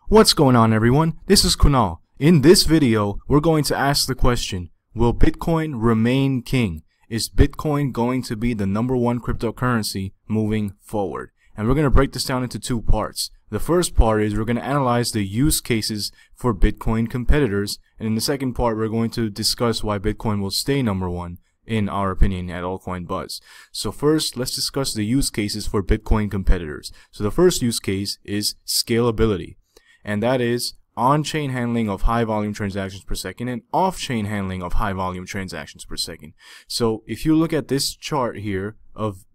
What's going on, everyone? This is Kunal. In this video, we're going to ask the question, will Bitcoin remain king? Is Bitcoin going to be the #1 cryptocurrency moving forward? And we're going to break this down into two parts. The first part is we're going to analyze the use cases for Bitcoin competitors. And in the second part, we're going to discuss why Bitcoin will stay #1 in our opinion at Altcoin Buzz. So first, let's discuss the use cases for Bitcoin competitors. So the first use case is scalability. And that is on-chain handling of high volume transactions per second and off-chain handling of high volume transactions per second. So if you look at this chart here of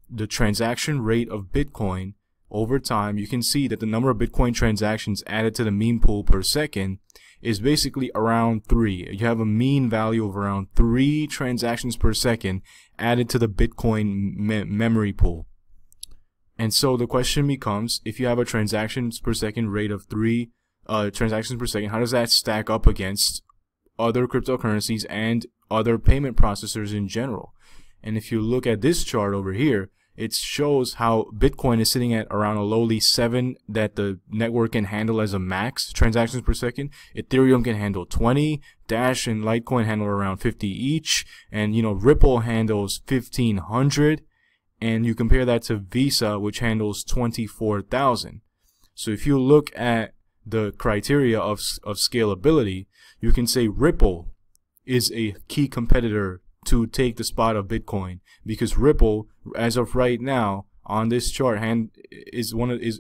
the transaction rate of Bitcoin over time, you can see that the number of Bitcoin transactions added to the meme pool per second is basically around 3. You have a mean value of around 3 transactions per second added to the Bitcoin memory pool. And so the question becomes, if you have a transactions per second rate of 3 transactions per second, how does that stack up against other cryptocurrencies and other payment processors in general? And if you look at this chart over here, it shows how Bitcoin is sitting at around a lowly 7 that the network can handle as a max transactions per second. Ethereum can handle 20, Dash and Litecoin handle around 50 each, and Ripple handles 1500. And you compare that to Visa, which handles 24,000. So if you look at the criteria of scalability, you can say Ripple is a key competitor to take the spot of Bitcoin, because Ripple, as of right now on this chart, is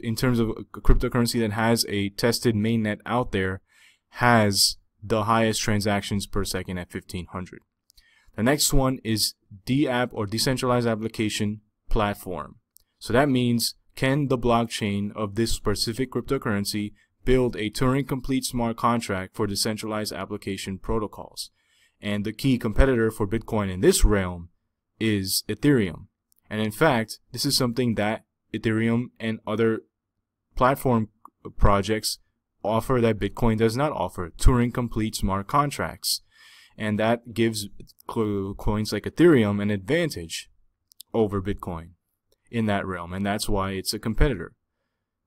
in terms of a cryptocurrency that has a tested mainnet out there, has the highest transactions per second at 1500. The next one is DApp, or decentralized application platform. So that means, can the blockchain of this specific cryptocurrency build a Turing complete smart contract for decentralized application protocols? And the key competitor for Bitcoin in this realm is Ethereum. And in fact, this is something that Ethereum and other platform projects offer that Bitcoin does not offer: Turing complete smart contracts. And that gives coins like Ethereum an advantage over Bitcoin in that realm, and that's why it's a competitor.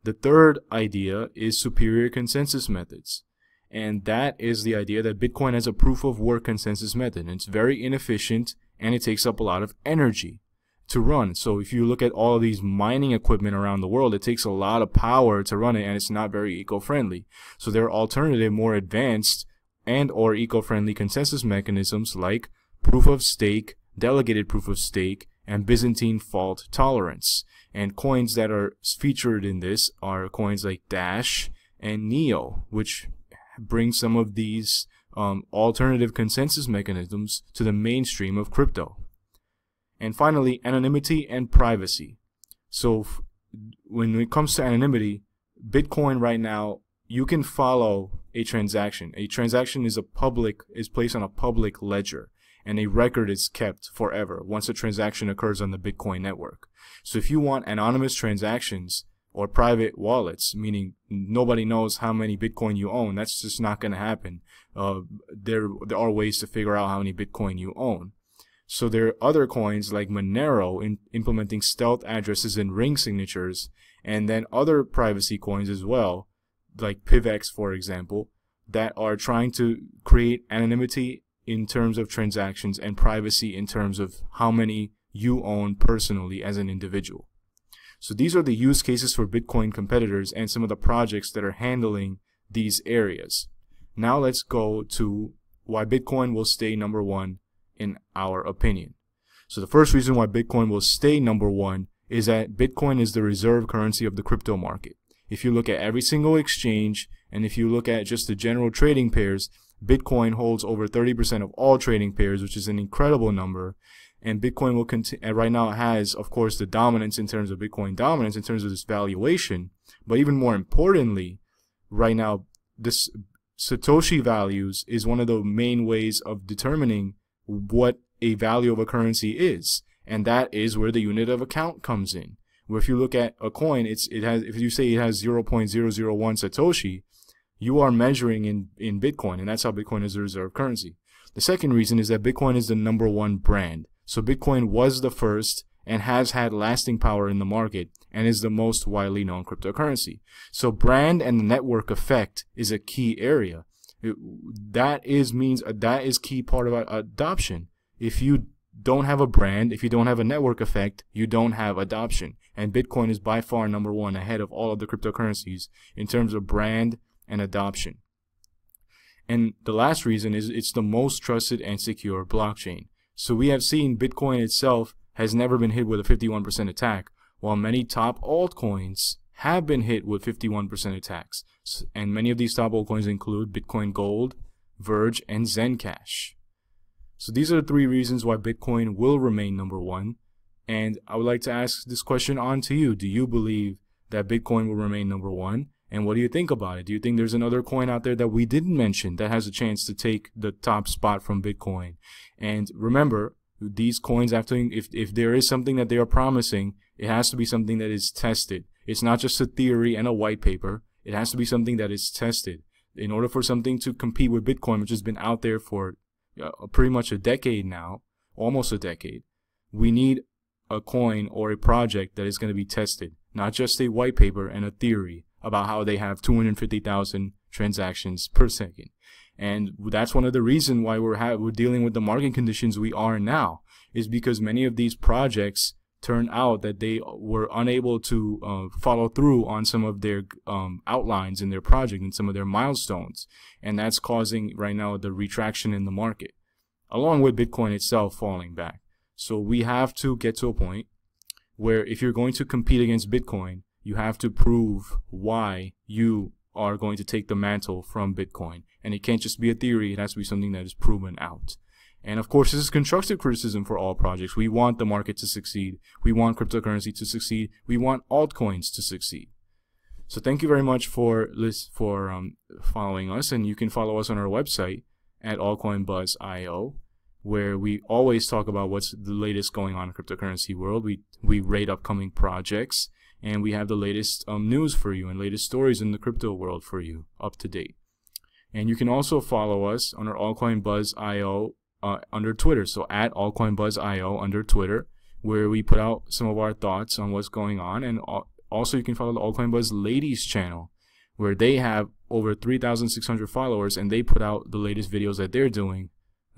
The third idea is superior consensus methods, and that is the idea that Bitcoin has a proof of work consensus method, and it's very inefficient and it takes up a lot of energy to run. So if you look at all of these mining equipment around the world, it takes a lot of power to run it, and it's not very eco-friendly. So there are alternative, more advanced and or eco-friendly consensus mechanisms like proof of stake, delegated proof of stake, and Byzantine fault tolerance. And coins that are featured in this are coins like Dash and Neo, which bring some of these alternative consensus mechanisms to the mainstream of crypto. And finally, anonymity and privacy. So when it comes to anonymity, Bitcoin right now, you can follow a transaction. A transaction is placed on a public ledger, and a record is kept forever once a transaction occurs on the Bitcoin network. So if you want anonymous transactions or private wallets, meaning nobody knows how many Bitcoin you own, that's just not going to happen. There are ways to figure out how many Bitcoin you own. So there are other coins like Monero implementing stealth addresses and ring signatures, and then other privacy coins as well, like PivX, for example, that are trying to create anonymity in terms of transactions and privacy in terms of how many you own personally as an individual. So these are the use cases for Bitcoin competitors and some of the projects that are handling these areas. Now let's go to why Bitcoin will stay #1 in our opinion. So the first reason why Bitcoin will stay #1 is that Bitcoin is the reserve currency of the crypto market. If you look at every single exchange, and if you look at just the general trading pairs, Bitcoin holds over 30% of all trading pairs, which is an incredible number. And Bitcoin will continue. Right now, it has, of course, the dominance in terms of Bitcoin dominance in terms of its valuation. But even more importantly, right now, this Satoshi values is one of the main ways of determining what a value of a currency is, and that is where the unit of account comes in. Where if you look at a coin, if you say it has 0.001 Satoshi, you are measuring in Bitcoin, and that's how Bitcoin is a reserve currency. The second reason is that Bitcoin is the #1 brand. So Bitcoin was the first, and has had lasting power in the market and is the most widely known cryptocurrency. So brand and the network effect is a key area. That is key part of adoption. If you don't have a brand, if you don't have a network effect, you don't have adoption. And Bitcoin is by far number one, ahead of all of the cryptocurrencies in terms of brand and adoption. And the last reason is it's the most trusted and secure blockchain. So we have seen Bitcoin itself has never been hit with a 51% attack, while many top altcoins have been hit with 51% attacks. And many of these top altcoins include Bitcoin Gold, Verge, and Zencash. So these are the three reasons why Bitcoin will remain number one. And I would like to ask this question on to you. Do you believe that Bitcoin will remain number one? And what do you think about it? Do you think there's another coin out there that we didn't mention that has a chance to take the top spot from Bitcoin? And remember, these coins, if there is something that they are promising, it has to be something that is tested. It's not just a theory and a white paper. It has to be something that is tested. In order for something to compete with Bitcoin, which has been out there for pretty much a decade now, almost a decade, we need a coin or a project that is going to be tested, not just a white paper and a theory about how they have 250,000 transactions per second. And that's one of the reasons why we're dealing with the market conditions we are now, is because many of these projects turn out that they were unable to follow through on some of their outlines in their project and some of their milestones. And that's causing right now the retraction in the market, along with Bitcoin itself falling back. So we have to get to a point where if you're going to compete against Bitcoin, you have to prove why you are going to take the mantle from Bitcoin. And it can't just be a theory. It has to be something that is proven out. And of course, this is constructive criticism for all projects. We want the market to succeed. We want cryptocurrency to succeed. We want altcoins to succeed. So thank you very much for following us. And you can follow us on our website at altcoinbuzz.io, where we always talk about what's the latest going on in the cryptocurrency world. We rate upcoming projects, and we have the latest news for you and latest stories in the crypto world for you, up to date. And you can also follow us on our altcoinbuzz.io under Twitter. So at altcoinbuzz.io under Twitter, where we put out some of our thoughts on what's going on. And also you can follow the Altcoin Buzz Ladies channel, where they have over 3,600 followers, and they put out the latest videos that they're doing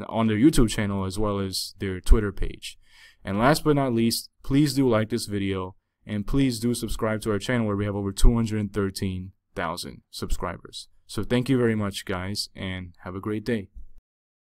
on their YouTube channel as well as their Twitter page. And last but not least, please do like this video, and please do subscribe to our channel, where we have over 213,000 subscribers. So thank you very much, guys, and have a great day.